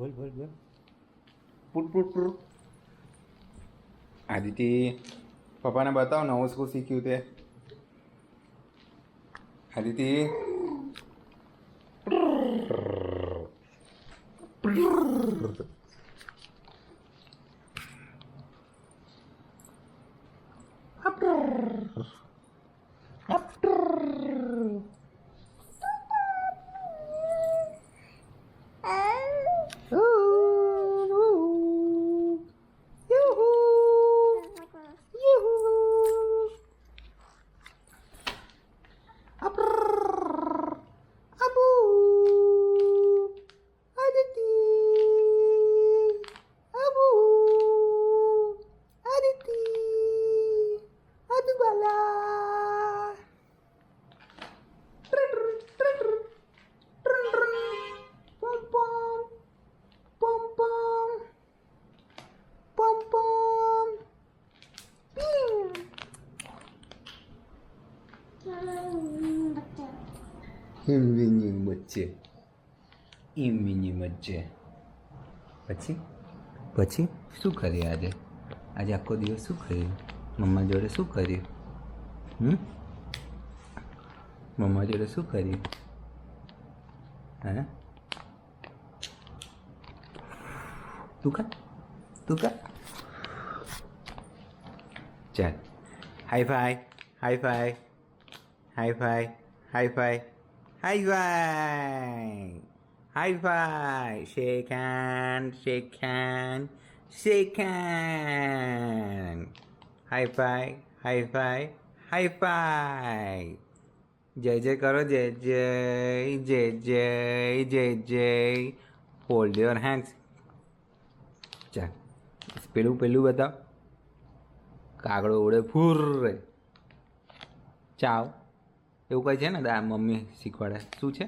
બોલ બોલ બોલ. Put put put. આદિતિ, પપ્પાને બતાવ નવું શું શીખ્યું તે. આદિતિ. હિમવીની વચ્ચે હિમવીની વચ્ચે પછી પછી શું કર્યું આજે? આજે આખો દિવસ શું કર્યું? મમ્મા જોડે શું કર્યું? મમ્મા જોડે શું કર્યું? હા, તું કા ચાલ. High five, high five, high five, high five, high five, high five. Shake hand, shake hand, shake hand. High five, high five, high five. જય જય કરો, જય જય, જય જય, જય જય. Hold your hands. ચાલ પેલું બતાવ. કાગડો ઉડે ફૂર. ચાવ એવું કંઈ છે ને મમ્મી શીખવાડે. શું છે?